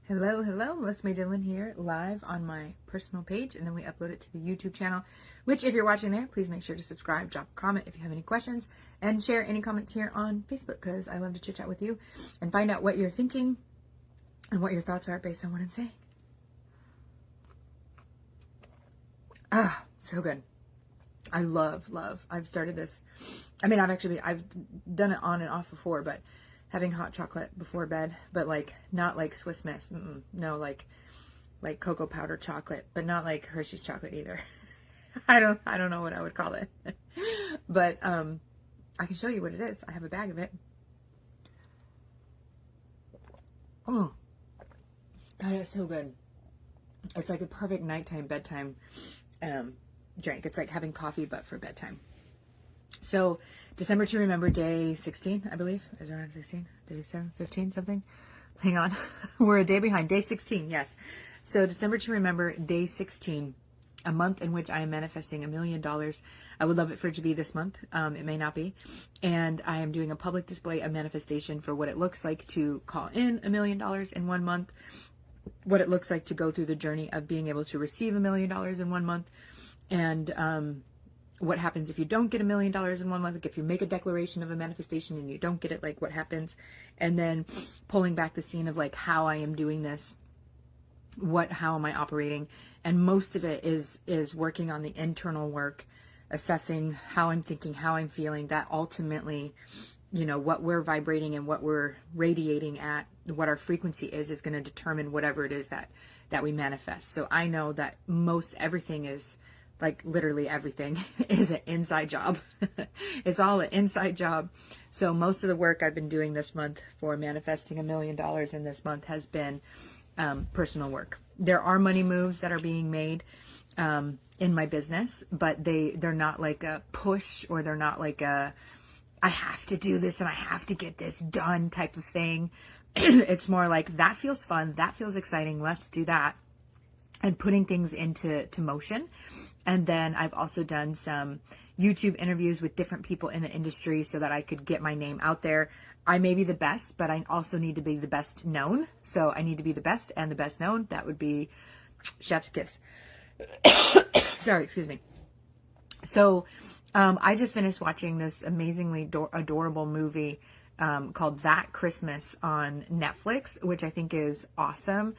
Hello, Melissa Dillon here, live on my personal page, and then we upload it to the YouTube channel, which if you're watching there, please make sure to subscribe, drop a comment if you have any questions, and share any comments here on Facebook, because I love to chit chat with you and find out what you're thinking and what your thoughts are based on what I'm saying. So good. I love. I've started this. I mean, I've done it on and off before, but having hot chocolate before bed, but like not like Swiss Miss. No, like cocoa powder chocolate, but not like Hershey's chocolate either. I don't know what I would call it. But I can show you what it is. I have a bag of it. Oh, God, it's so good. It's like a perfect nighttime, bedtime drink. It's like having coffee, but for bedtime. So December to remember, day 16, I believe. Is it around 16? Day 7, 15, something? Hang on. We're a day behind. Day 16, yes. So December to remember, day 16, a month in which I am manifesting $1 million. I would love it for it to be this month. It may not be. And I am doing a public display of manifestation for what it looks like to call in $1 million in 1 month, what it looks like to go through the journey of being able to receive $1 million in 1 month, and what happens if you don't get $1 million in 1 month, like if you make a declaration of a manifestation and you don't get it, like what happens, and then pulling back the scene of like how I am doing this, how am I operating, and most of it is working on the internal work, assessing how I'm thinking, how I'm feeling, that ultimately, you know, what we're vibrating and what we're radiating at, what our frequency is going to determine whatever it is that we manifest. So I know that most everything is, like literally everything is an inside job. It's all an inside job. So most of the work I've been doing this month for manifesting $1 million in this month has been personal work. There are money moves that are being made in my business, but they're not like a push, or they're not like a I have to do this and I have to get this done type of thing. It's more like that feels fun, that feels exciting, let's do that, and putting things into motion. And then I've also done some YouTube interviews with different people in the industry so that I could get my name out there. I may be the best, but I also need to be the best known. So I need to be the best and the best known. That would be chef's kiss. Sorry, excuse me. So I just finished watching this amazingly adorable movie called That Christmas on Netflix, which I think is awesome.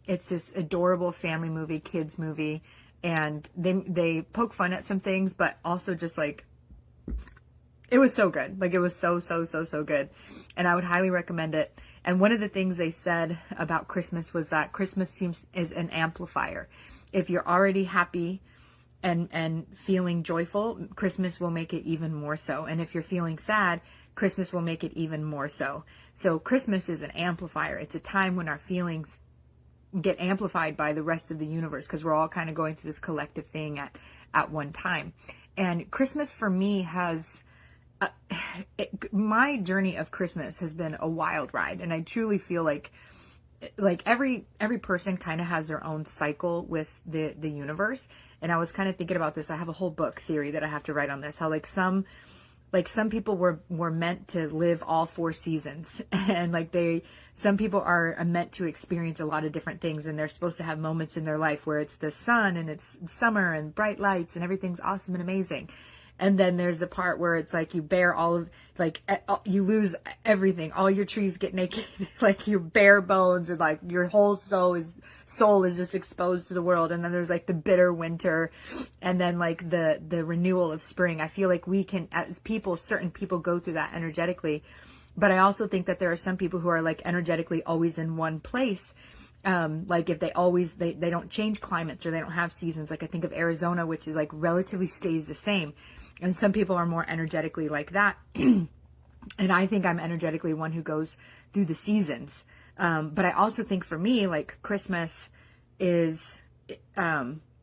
It's this adorable family movie, kids movie, and they poke fun at some things, but also just like, it was so good. Like it was so good. And I would highly recommend it. And one of the things they said about Christmas was that Christmas is an amplifier. If you're already happy and feeling joyful, Christmas will make it even more so. And if you're feeling sad, Christmas will make it even more so. So Christmas is an amplifier. It's a time when our feelings get amplified by the rest of the universe, because we're all kind of going through this collective thing at one time. And Christmas for me has my journey of Christmas has been a wild ride, and I truly feel like every person kind of has their own cycle with the universe. And I was kind of thinking about this. I have a whole book theory that I have to write on this, how some people were meant to live all 4 seasons, and some people are meant to experience a lot of different things, and they're supposed to have moments in their life where it's the sun and it's summer and bright lights and everything's awesome and amazing. And then there's the part where it's like you bear all of, you lose everything. All your trees get naked, like your bare bones, and like your whole soul is just exposed to the world. And then there's like the bitter winter, and then like the renewal of spring. I feel like we can, as people, certain people go through that energetically. But I also think that there are some people who are like energetically always in one place. Like if they don't change climates, or they don't have seasons. Like I think of Arizona, which is like relatively stays the same. And some people are more energetically like that. And I think I'm energetically one who goes through the seasons. But I also think for me, like Christmas is, it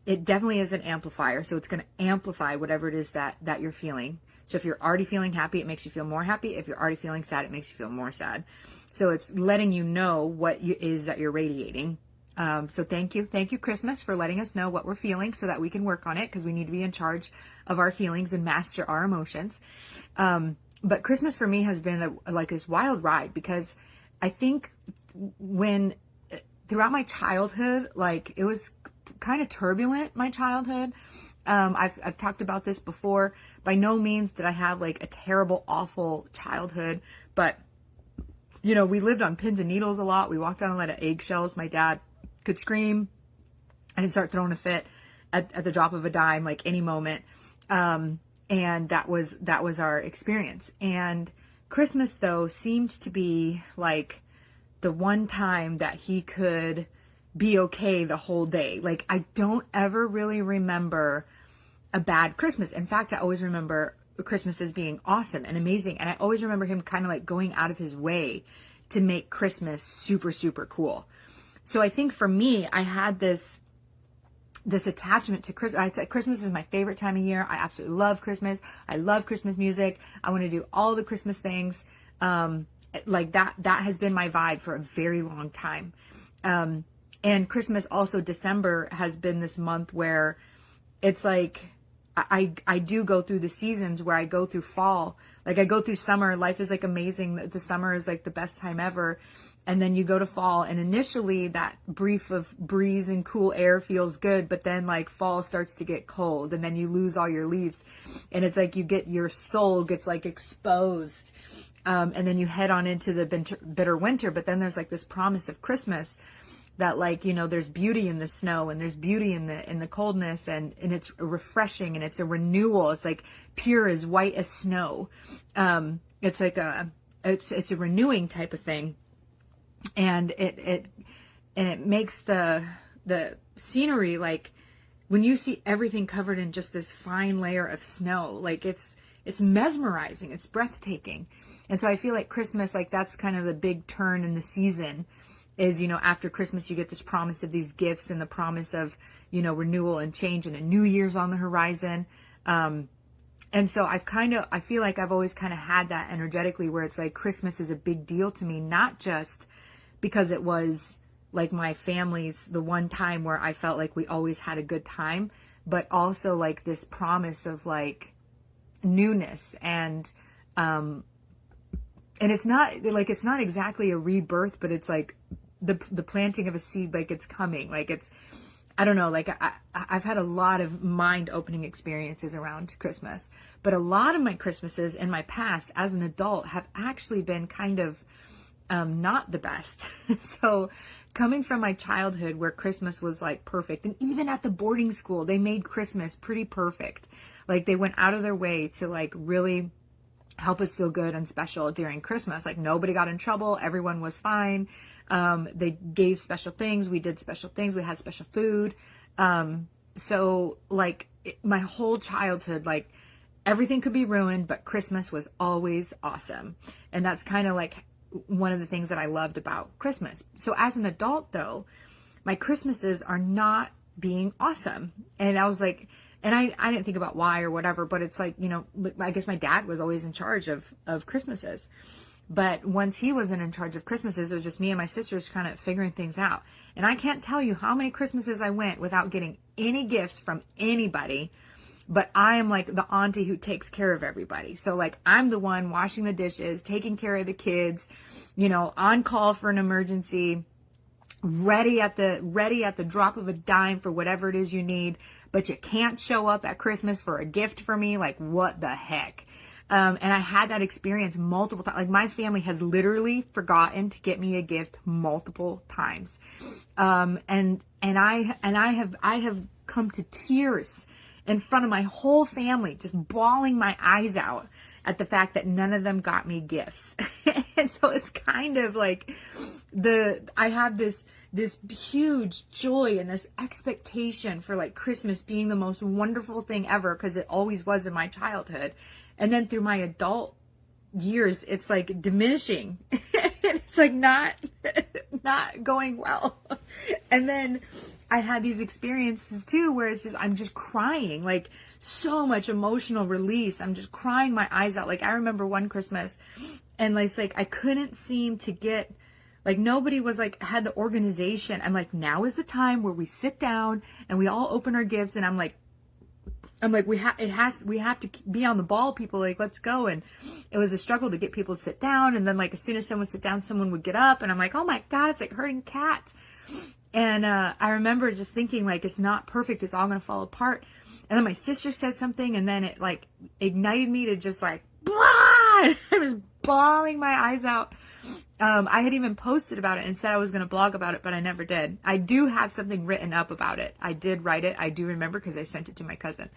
definitely is an amplifier. So it's going to amplify whatever it is that you're feeling. So if you're already feeling happy, it makes you feel more happy. If you're already feeling sad, it makes you feel more sad. So it's letting you know what is that you're radiating. So thank you, Christmas, for letting us know what we're feeling so that we can work on it, because we need to be in charge of our feelings and master our emotions. But Christmas for me has been like this wild ride, because I think when throughout my childhood, like it was kind of turbulent, my childhood. I've talked about this before. By no means did I have like a terrible, awful childhood, but we lived on pins and needles a lot. We walked on a lot of eggshells. My dad could scream and start throwing a fit at the drop of a dime, like any moment. And that was our experience. And Christmas though seemed to be like the one time that he could be okay the whole day. Like I don't ever really remember a bad Christmas. In fact, I always remember Christmas as being awesome and amazing. And I always remember him kind of like going out of his way to make Christmas super, super cool. So I think for me, I had this attachment to Christmas. I said Christmas is my favorite time of year. I absolutely love Christmas. I love Christmas music. I want to do all the Christmas things. Like that has been my vibe for a very long time. And Christmas also, December has been this month where it's like, I do go through the seasons where I go through fall. Like I go through summer. Life is like amazing. The summer is like the best time ever. And then you go to fall, and initially that brief of breeze and cool air feels good, but then like fall starts to get cold, and then you lose all your leaves, and it's like your soul gets like exposed. And then you head on into the bitter winter, but then there's like this promise of Christmas that like, there's beauty in the snow, and there's beauty in the coldness, and it's refreshing, and it's a renewal. It's like pure as white as snow. It's like it's a renewing type of thing. And it makes the scenery, like when you see everything covered in just this fine layer of snow, like it's mesmerizing, it's breathtaking. And so I feel like Christmas, like that's kind of the big turn in the season is, after Christmas, you get this promise of these gifts and the promise of, renewal and change, and a new year's on the horizon. And so I feel like I've always kind of had that energetically, where it's like Christmas is a big deal to me, not just because it was like my family's, the one time where I felt like we always had a good time, but also like this promise of like newness, and it's not exactly a rebirth, but it's like the planting of a seed, like it's coming, like it's, I don't know, like I've had a lot of mind-opening experiences around Christmas, but a lot of my Christmases in my past as an adult have actually been kind of not the best. So coming from my childhood where Christmas was like perfect, and even at the boarding school, they made Christmas pretty perfect. Like they went out of their way to like really help us feel good and special during Christmas. Like nobody got in trouble. Everyone was fine. They gave special things. We did special things. We had special food. So like my whole childhood, like everything could be ruined, but Christmas was always awesome. And that's kind of like one of the things that I loved about Christmas. So as an adult though, my Christmases are not being awesome. And I was like, and I didn't think about why or whatever, but it's like, I guess my dad was always in charge of Christmases. But once he wasn't in charge of Christmases, it was just me and my sisters kind of figuring things out. And I can't tell you how many Christmases I went without getting any gifts from anybody. But I am like the auntie who takes care of everybody. So like I'm the one washing the dishes, taking care of the kids, on call for an emergency, ready at the drop of a dime for whatever it is you need. But you can't show up at Christmas for a gift for me. Like what the heck? And I had that experience multiple times. Like my family has literally forgotten to get me a gift multiple times. And I have come to tears in front of my whole family, just bawling my eyes out at the fact that none of them got me gifts. And so it's kind of like I have this huge joy and this expectation for like Christmas being the most wonderful thing ever, because it always was in my childhood. And then through my adult years, it's like diminishing. It's like not going well. And then I had these experiences too, where it's just, I'm just crying, like so much emotional release. I'm just crying my eyes out. Like I remember one Christmas, and it's like, I couldn't seem to get, like nobody was like, had the organization. I'm like, now is the time where we sit down and we all open our gifts. And I'm like I'm like, we have to be on the ball, people, like, let's go. And it was a struggle to get people to sit down. And then, like, as soon as someone sit down, someone would get up, and I'm like, oh my God, it's like herding cats. And I remember just thinking, like, it's not perfect, it's all going to fall apart. And then my sister said something, and then it, like, ignited me to just, like, blah! I was bawling my eyes out. I had even posted about it and said I was going to blog about it, but I never did. I do have something written up about it. I did write it. I do remember, because I sent it to my cousin.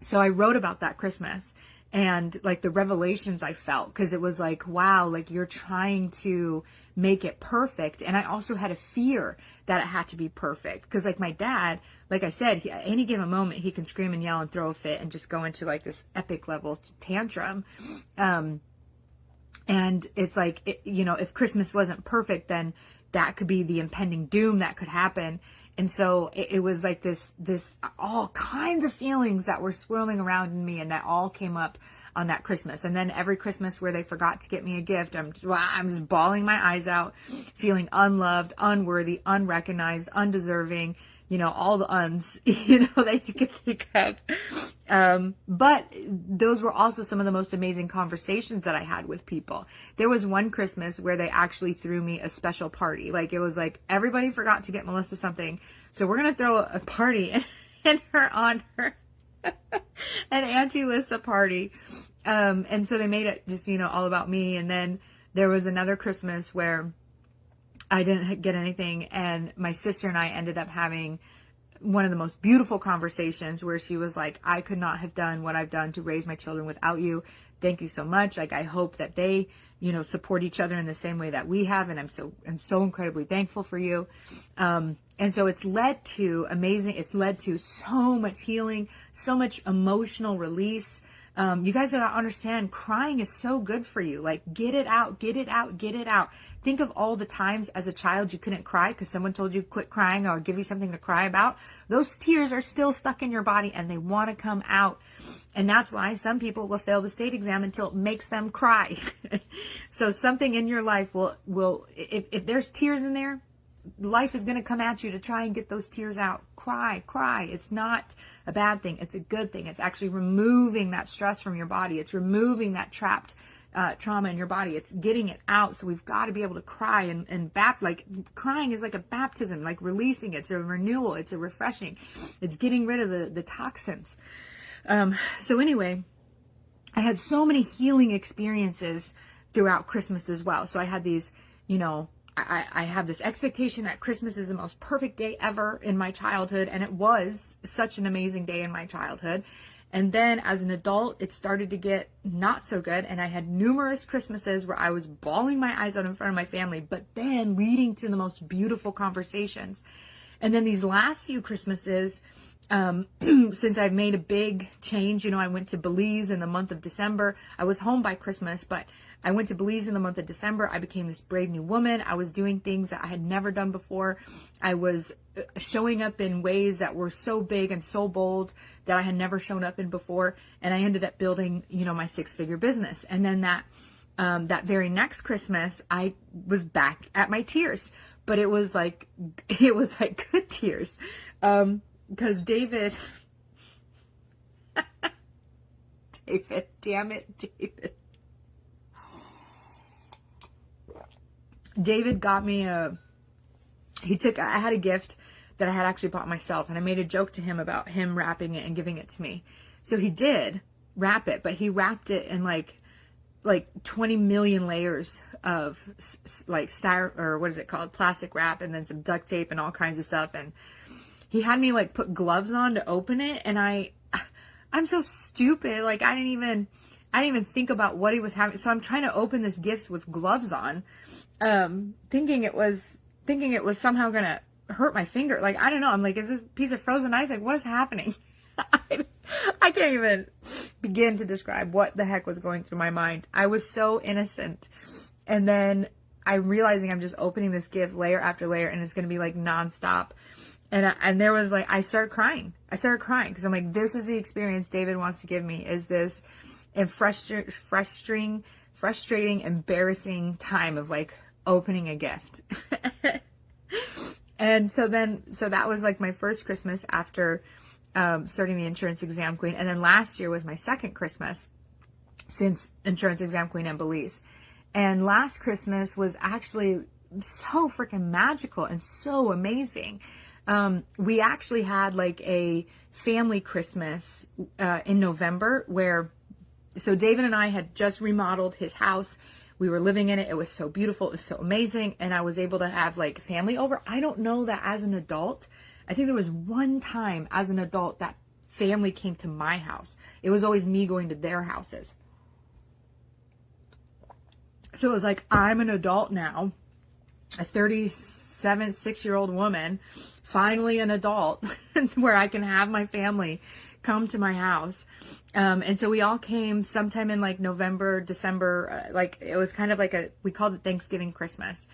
So I wrote about that Christmas and, like, the revelations I felt, because it was like, wow, like, you're trying to make it perfect. And I also had a fear that it had to be perfect, because, like, my dad, like I said, at any given moment, he can scream and yell and throw a fit and just go into, like, this epic level tantrum. And it's like, you know, if Christmas wasn't perfect, then that could be the impending doom that could happen. And so it was like this all kinds of feelings that were swirling around in me, and that all came up on that Christmas. And then every Christmas where they forgot to get me a gift, I'm just bawling my eyes out, feeling unloved, unworthy, unrecognized, undeserving, you know, all the uns, you know, that you could think of. But those were also some of the most amazing conversations that I had with people. There was one Christmas where they actually threw me a special party. Like, it was like, everybody forgot to get Melissa something, so we're going to throw a party in her honor. An Auntie Lissa party. And so they made it just, you know, all about me. And then there was another Christmas where I didn't get anything, and my sister and I ended up having one of the most beautiful conversations where she was like, I could not have done what I've done to raise my children without you. Thank you so much. Like, I hope that they, you know, support each other in the same way that we have. And I'm so incredibly thankful for you. And so it's led to so much healing, so much emotional release. You guys gotta understand, crying is so good for you. Like, get it out, get it out, get it out. Think of all the times as a child you couldn't cry because someone told you quit crying or give you something to cry about. Those tears are still stuck in your body and they want to come out. And that's why some people will fail the state exam until it makes them cry. So something in your life will if there's tears in there, life is going to come at you to try and get those tears out. Cry. It's not a bad thing. It's a good thing. It's actually removing that stress from your body. It's removing that trapped trauma in your body. It's getting it out. So we've got to be able to cry and like crying is like a baptism, like releasing. It's a renewal. It's a refreshing. It's getting rid of the toxins. So anyway, I had so many healing experiences throughout Christmas as well. So I had these, you know, I have this expectation that Christmas is the most perfect day ever in my childhood. And it was such an amazing day in my childhood. And then as an adult, it started to get not so good. And I had numerous Christmases where I was bawling my eyes out in front of my family, but then leading to the most beautiful conversations. And then these last few Christmases, since I've made a big change, you know, I went to Belize in the month of December. I was home by Christmas, but I went to Belize in the month of December. I became this brave new woman. I was doing things that I had never done before. I was showing up in ways that were so big and so bold that I had never shown up in before. And I ended up building, you know, my 6-figure business. And then that very next Christmas, I was back at my tears, but it was like good tears. Because David, damn it, David. David got me I had a gift that I had actually bought myself, and I made a joke to him about him wrapping it and giving it to me. So he did wrap it, but he wrapped it in like 20 million layers of like plastic wrap, and then some duct tape and all kinds of stuff. And he had me like put gloves on to open it, and I'm so stupid. Like I didn't even think about what he was having. So I'm trying to open this gift with gloves on, thinking it was somehow gonna hurt my finger. Like, I don't know. I'm like, is this piece of frozen ice? Like, what is happening? I can't even begin to describe what the heck was going through my mind. I was so innocent. And then I'm realizing I'm just opening this gift layer after layer, and it's going to be like nonstop. And there was like, I started crying because I'm like, this is the experience David wants to give me, is this and frustrating, embarrassing time of like opening a gift. And so that was like my first Christmas after starting the Insurance Exam Queen. And then last year was my second Christmas since Insurance Exam Queen and Belize. And last Christmas was actually so freaking magical and so amazing. We actually had like a family Christmas in November where, so David and I had just remodeled his house. We were living in it. It was so beautiful. It was so amazing. And I was able to have like family over. I don't know that as an adult. I think there was one time as an adult that family came to my house. It was always me going to their houses. So it was like, I'm an adult now, a 6-year-old woman, finally an adult where I can have my family come to my house. And so we all came sometime in like November, December, like it was kind of like we called it Thanksgiving Christmas,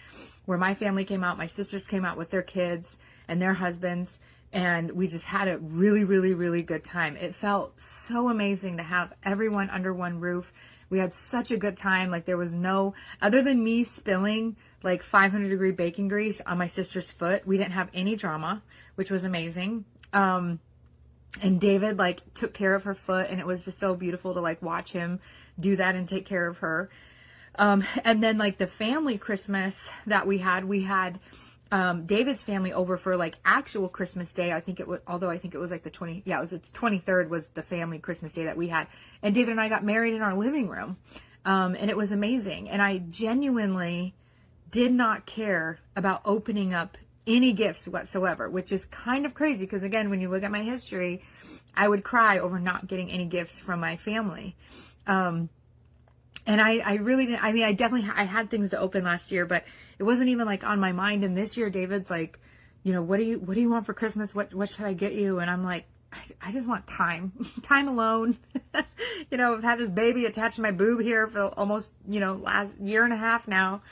where my family came out, my sisters came out with their kids and their husbands, and we just had a really, really, really good time. It felt so amazing to have everyone under one roof. We had such a good time. Like there was no, other than me spilling like 500-degree bacon grease on my sister's foot, we didn't have any drama, which was amazing. And David like took care of her foot, and it was just so beautiful to like watch him do that and take care of her. And then like the family Christmas that we had David's family over for like actual Christmas Day. I think it was, although I think it was like the 23rd was the family Christmas Day that we had. And David and I got married in our living room. And it was amazing. And I genuinely did not care about opening up any gifts whatsoever, which is kind of crazy. Because again, when you look at my history, I would cry over not getting any gifts from my family. And I really didn't, I mean, I had things to open last year, but it wasn't even like on my mind. And this year, David's like, you know, what do you want for Christmas? What should I get you? And I'm like, I just want time alone. You know, I've had this baby attached to my boob here for almost, you know, last year and a half now.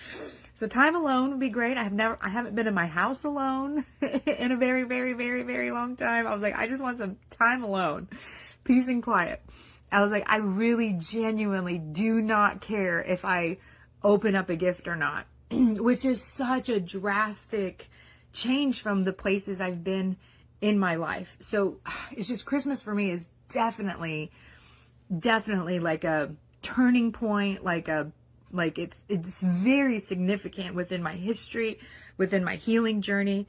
So time alone would be great. I haven't been in my house alone in a very, very, very, very long time. I was like, I just want some time alone, peace and quiet. I was like, I really genuinely do not care if I open up a gift or not, which is such a drastic change from the places I've been in my life. So it's just, Christmas for me is definitely like a turning point, like it's very significant within my history, within my healing journey.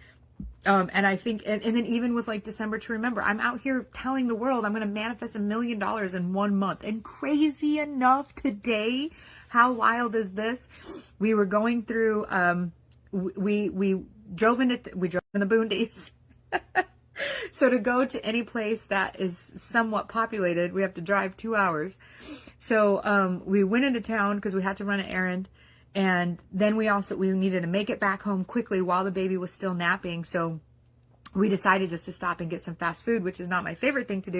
And I think, and then even with like December to Remember, I'm out here telling the world I'm going to manifest $1 million in 1 month. And crazy enough, today, how wild is this? We were going through, we drove in the boondies. So to go to any place that is somewhat populated, we have to drive 2 hours. So we went into town because we had to run an errand. And then we needed to make it back home quickly while the baby was still napping. So we decided just to stop and get some fast food, which is not my favorite thing to do.